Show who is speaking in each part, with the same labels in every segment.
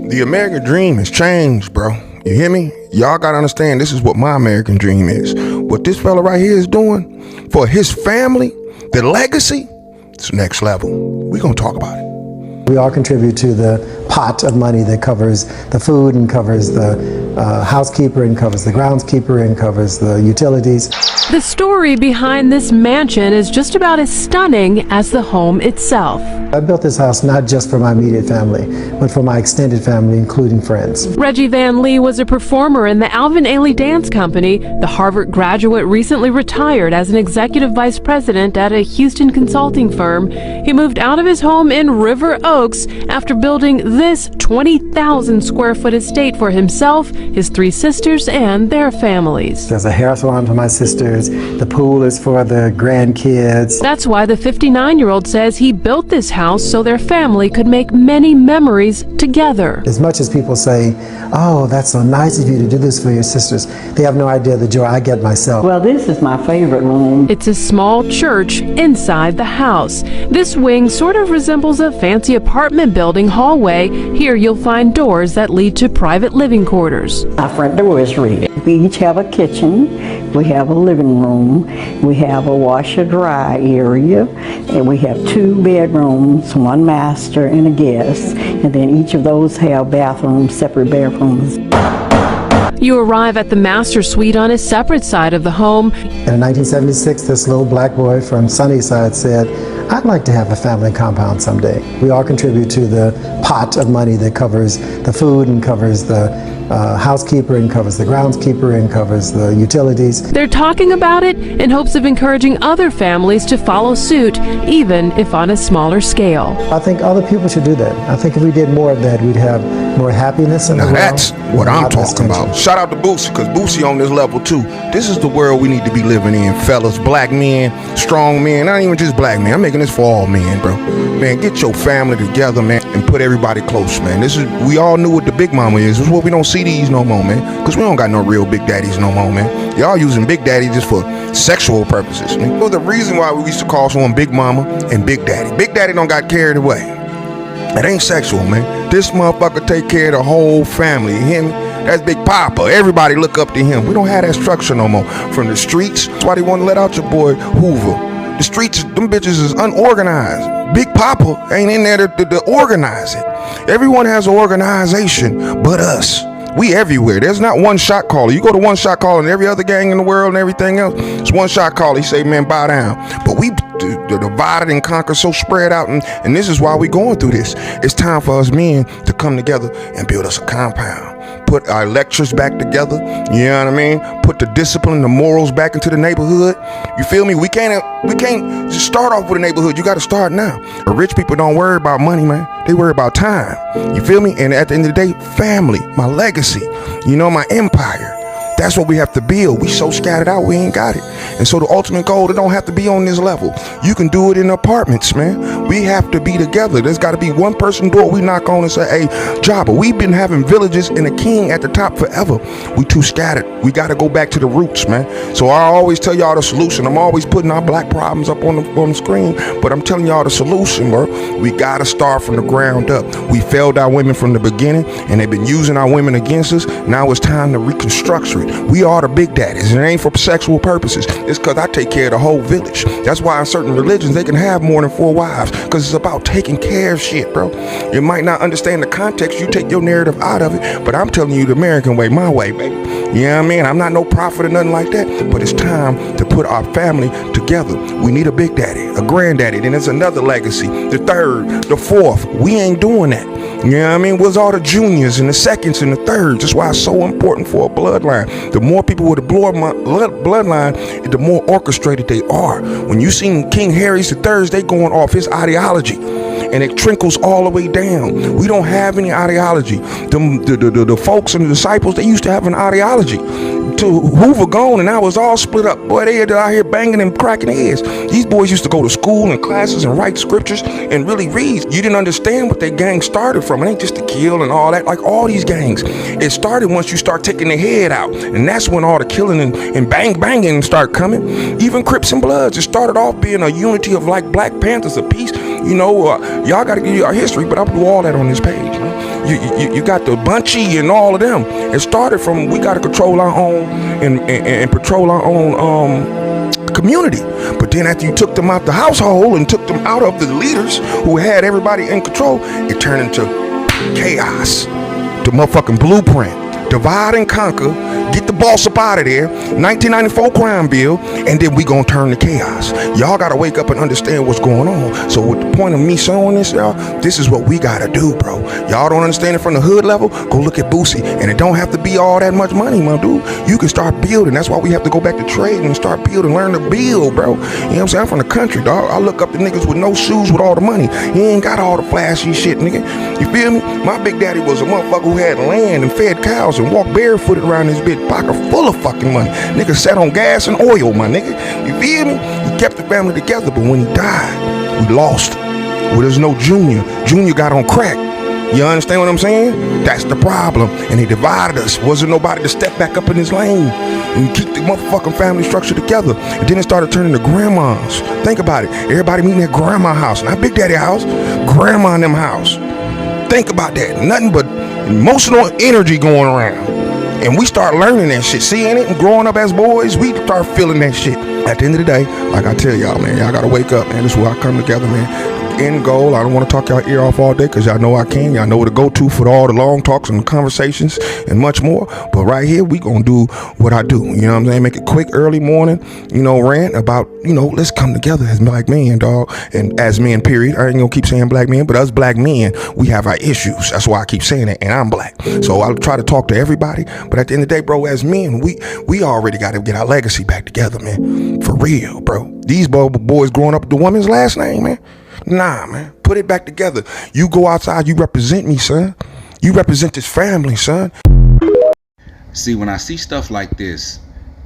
Speaker 1: The American dream has changed, bro. You hear me? Y'all gotta understand, this is what my American dream is. What this fella right here is doing for his family, the legacy, it's next level. We gonna talk about it.
Speaker 2: We all contribute to the pot of money that covers the food and covers the housekeeper and covers the groundskeeper and covers the utilities.
Speaker 3: The story behind this mansion is just about as stunning as the home itself.
Speaker 2: I built this house not just for my immediate family, but for my extended family, including friends.
Speaker 3: Reggie Van Lee was a performer in the Alvin Ailey Dance Company. The Harvard graduate recently retired as an executive vice president at a Houston consulting firm. He moved out of his home in River Oaks after building this 20,000 square foot estate for himself, his 3 sisters, and their families.
Speaker 2: There's a hair salon for my sisters. The pool is for the grandkids.
Speaker 3: That's why the 59-year-old says he built this house so their family could make many memories together.
Speaker 2: As much as people say, oh, that's so nice of you to do this for your sisters, they have no idea the joy I get myself.
Speaker 4: Well, this is my favorite room.
Speaker 3: It's a small church inside the house. This wing sort of resembles a fancy apartment building hallway. Here you'll find doors that lead to private living quarters.
Speaker 4: Our front door is red. We each have a kitchen, we have a living room, we have a washer-dry area, and we have 2 bedrooms, 1 master and a guest, and then each of those have bathrooms, separate bathrooms.
Speaker 3: You arrive at the master suite on a separate side of the home.
Speaker 2: In 1976, this little black boy from Sunnyside said, I'd like to have a family compound someday. We all contribute to the pot of money that covers the food and covers the housekeeper and covers the groundskeeper and covers the utilities.
Speaker 3: They're talking about it in hopes of encouraging other families to follow suit, even if on a smaller scale.
Speaker 2: I think other people should do that. I think if we did more of that, we'd have more happiness in the world.
Speaker 1: That's what I'm talking about. Shout out to Boosie, because Boosie on this level too. This is the world we need to be living in, fellas. Black men, strong men, not even just black men. I'm making this for all men, bro. Man, get your family together, man, and put everybody close, man. We all knew what the big mama is. This is what we don't see these no more, man, because we don't got no real big daddies no more, man. Y'all using big daddy just for sexual purposes, man. Well, the reason why we used to call someone big mama and big daddy. Big daddy don't got carried away. It ain't sexual, man. This motherfucker take care of the whole family. You hear me? That's Big Papa. Everybody look up to him. We don't have that structure no more. From the streets, that's why they want to let out your boy Hoover. The streets, them bitches is unorganized. Big Papa ain't in there to organize it. Everyone has an organization but us. We everywhere. There's not one shot caller. You go to one shot caller and every other gang in the world and everything else, it's one shot caller. He say, man, bow down. But we divided and conquered, so spread out, and this is why we going through this. It's time for us men to come together and build us a compound. Put our lectures back together, you know what I mean? Put the discipline, the morals back into the neighborhood. You feel me? We can't just start off with a neighborhood. You got to start now. The rich people don't worry about money, man. They worry about time. You feel me? And at the end of the day, family, my legacy, you know, my empire. That's what we have to build. We so scattered out, we ain't got it. And so the ultimate goal, it don't have to be on this level. You can do it in apartments, man. We have to be together. There's got to be one person door we knock on and say, hey, Jabba, we've been having villages and a king at the top forever. We too scattered. We got to go back to the roots, man. So I always tell y'all the solution. I'm always putting our black problems up on the screen, but I'm telling y'all the solution, bro. We got to start from the ground up. We failed our women from the beginning, and they've been using our women against us. Now it's time to reconstruct it. We are the big daddies, and it ain't for sexual purposes. It's because I take care of the whole village. That's why in certain religions they can have more than 4 wives, because it's about taking care of shit, bro. You might not understand the context. You take your narrative out of it, but I'm telling you the American way, my way, baby. You know what I mean? I'm not no prophet or nothing like that, but it's time to put our family together. We need a big daddy, a granddaddy, then there's another legacy, the third, the fourth. We ain't doing that. You know what I mean? Where's all the juniors and the seconds and the thirds? That's why it's so important for a bloodline. The more people with a bloodline, the more orchestrated they are. When you seen King Harry's the thirds, they going off his ideology, and it trickles all the way down. We don't have any ideology. The folks and the disciples, they used to have an ideology. To Hoover gone, and now it's all split up. Boy, they out here banging and cracking heads. These boys used to go to school and classes and write scriptures and really read. You didn't understand what that gang started from. It ain't just to kill and all that. Like all these gangs, it started once you start taking their head out, and that's when all the killing and banging start coming. Even Crips and Bloods, it started off being a unity of like Black Panthers, a peace. You know, y'all got to give you our history, but I'll do all that on this page. You got the Bunchy and all of them. It started from we got to control our own and patrol our own community. But then after you took them out the household and took them out of the leaders who had everybody in control, it turned into chaos. The motherfucking blueprint. Divide and conquer, get the boss up out of there, 1994 crime bill, and then we gonna turn to chaos. Y'all gotta wake up and understand what's going on. So with the point of me showing this, y'all, this is what we gotta do, bro. Y'all don't understand it from the hood level? Go look at Boosie, and it don't have to be all that much money, my dude. You can start building. That's why we have to go back to trading and start building, learn to build, bro. You know what I'm saying? I'm from the country, dog. I look up to niggas with no shoes with all the money. He ain't got all the flashy shit, nigga. You feel me? My big daddy was a motherfucker who had land and fed cows and walked barefooted around his big pocket full of fucking money. Nigga sat on gas and oil, my nigga. You feel me? He kept the family together, but when he died, we lost. Well, there's no Junior. Junior got on crack. You understand what I'm saying? That's the problem. And they divided us. Wasn't nobody to step back up in his lane and keep the motherfucking family structure together. And then it started turning to grandmas. Think about it. Everybody meeting at grandma's house. Not Big Daddy house. Grandma and them house. Think about that. Nothing but emotional energy going around. And we start learning that shit, seeing it and growing up as boys, we start feeling that shit. At the end of the day, like I tell y'all, man, y'all gotta wake up, man. This is where I come together, man. End goal, I don't want to talk y'all ear off all day because y'all know I can. Y'all know where to go to for all the long talks and conversations and much more. But right here, we gonna do what I do. You know what I'm saying? Make it quick, early morning, rant about, let's come together as black men, dog. And as men, period. I ain't gonna keep saying black men, but us black men, we have our issues. That's why I keep saying it. And I'm black. So I'll try to talk to everybody. But at the end of the day, bro, as men, we already got to get our legacy back together, man. For real, bro. These boys growing up with the woman's last name, man. Nah, man. Put it back together. You go outside, you represent me, son. You represent this family, son.
Speaker 5: See, when I see stuff like this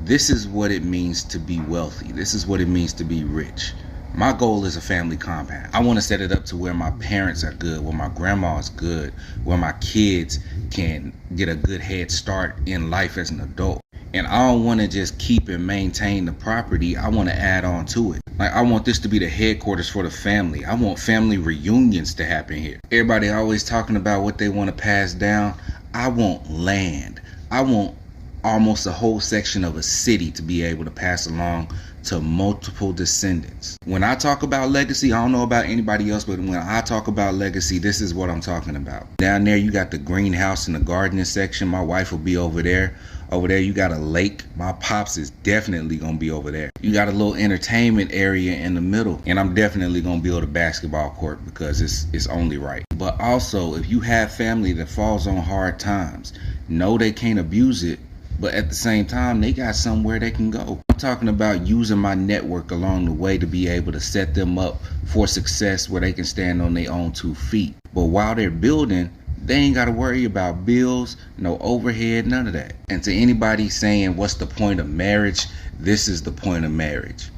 Speaker 5: is what it means to be wealthy. This is what it means to be rich. My goal is a family compound. I want to set it up to where my parents are good, where my grandma is good, where my kids can get a good head start in life as an adult. And I don't want to just keep and maintain the property. I want to add on to it. Like, I want this to be the headquarters for the family. I want family reunions to happen here. Everybody always talking about what they want to pass down. I want land. I want almost a whole section of a city to be able to pass along to multiple descendants. When I talk about legacy, I don't know about anybody else, but when I talk about legacy, this is what I'm talking about. Down there, you got the greenhouse and the gardening section. My wife will be over there. Over there, you got a lake. My pops is definitely going to be over there. You got a little entertainment area in the middle. And I'm definitely going to build a basketball court because it's only right. But also, if you have family that falls on hard times, know they can't abuse it, but at the same time, they got somewhere they can go. I'm talking about using my network along the way to be able to set them up for success where they can stand on their own 2 feet. But while they're building, they ain't got to worry about bills, no overhead, none of that. And to anybody saying, what's the point of marriage? This is the point of marriage.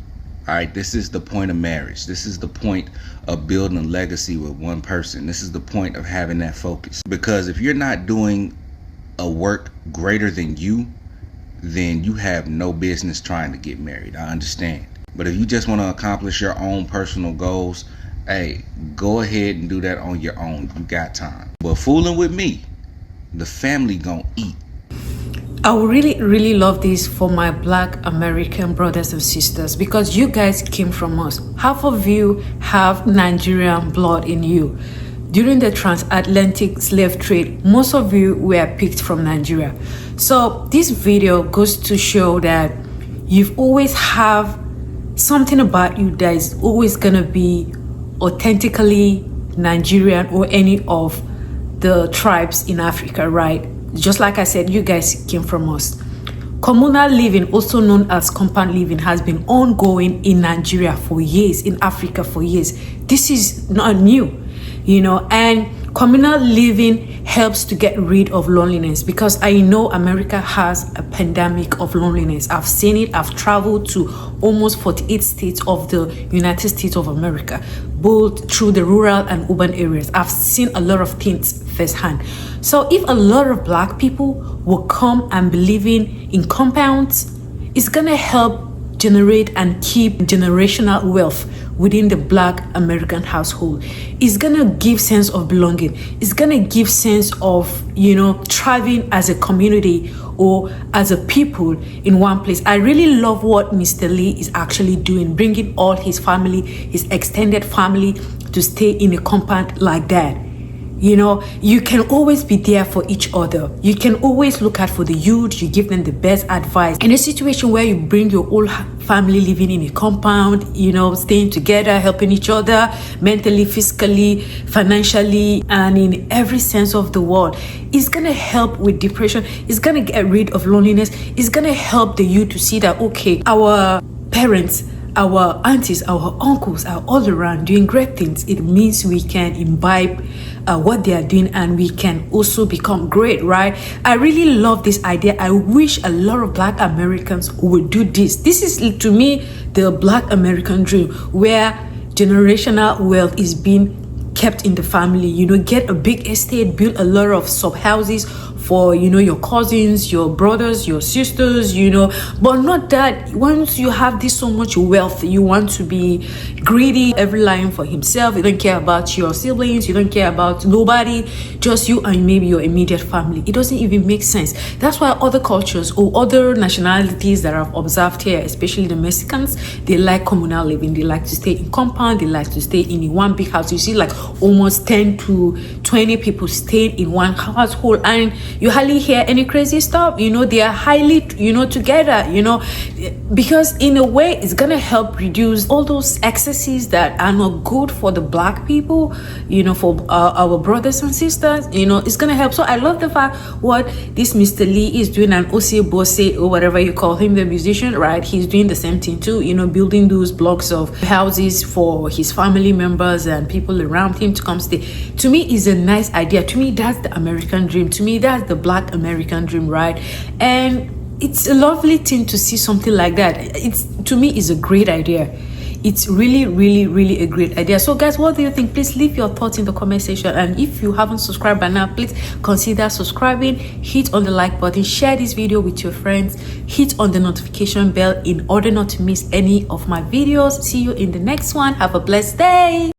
Speaker 5: All right, this is the point of marriage. This is the point of building a legacy with one person. This is the point of having that focus. Because if you're not doing a work greater than you, then you have no business trying to get married. I understand. But if you just want to accomplish your own personal goals, hey, go ahead and do that on your own. You got time. But fooling with me, the family gonna eat.
Speaker 6: I would really love this for my Black American brothers and sisters, because you guys came from us. Half of you have Nigerian blood in you. During the transatlantic slave trade, most of you were picked from Nigeria. So this video goes to show that you've always have something about you that is always gonna be authentically Nigerian or any of the tribes in Africa, right? Just like I said, you guys came from us. Communal living, also known as compound living, has been ongoing in Nigeria for years, in Africa for years. This is not new, and communal living helps to get rid of loneliness, because I know America has a pandemic of loneliness. I've seen it. I've traveled to almost 48 states of the United States of America, both through the rural and urban areas. I've seen a lot of things firsthand. So if a lot of Black people will come and be living in compounds, it's gonna help generate and keep generational wealth within the Black American household. It's gonna give sense of belonging. It's gonna give sense of, thriving as a community or as a people in one place. I really love what Mr. Lee is actually doing, bringing all his family, his extended family, to stay in a compound like that. You can always be there for each other. You can always look out for the youth. You give them the best advice. In a situation where you bring your whole family living in a compound, staying together, helping each other mentally, physically, financially, and in every sense of the word, it's going to help with depression. It's going to get rid of loneliness. It's going to help the youth to see that, okay, our parents, our aunties, our uncles are all around doing great things. It means we can imbibe what they are doing, and we can also become great, right? I really love this idea. I wish a lot of Black Americans would do this. This is, to me, the Black American dream, where generational wealth is being kept in the family. Get a big estate, build a lot of sub houses for your cousins, your brothers, your sisters, but not that once you have this so much wealth, you want to be greedy, every lion for himself. You don't care about your siblings, you don't care about nobody, just you and maybe your immediate family. It doesn't even make sense. That's why other cultures or other nationalities that I've observed here, especially the Mexicans, they like communal living. They like to stay in compound, they like to stay in one big house. You see like almost 10 to 20 people staying in one household, and you hardly hear any crazy stuff. They are highly together, because in a way it's gonna help reduce all those excesses that are not good for the Black people, for our brothers and sisters. It's gonna help. So I love the fact what this Mr. Lee is doing, and Ose Bose, or whatever you call him, the musician, right? He's doing the same thing too, building those blocks of houses for his family members and people around him to come stay. To me, is a nice idea. To me, that's the American dream. To me, that's the Black American dream, right? And it's a lovely thing to see something like that. To me, is a great idea. It's really, really, really a great idea. So guys, what do you think? Please leave your thoughts in the comment section, and if you haven't subscribed by now, please consider subscribing. Hit on the like button, share this video with your friends, hit on the notification bell in order not to miss any of my videos. See you in the next one. Have a blessed day.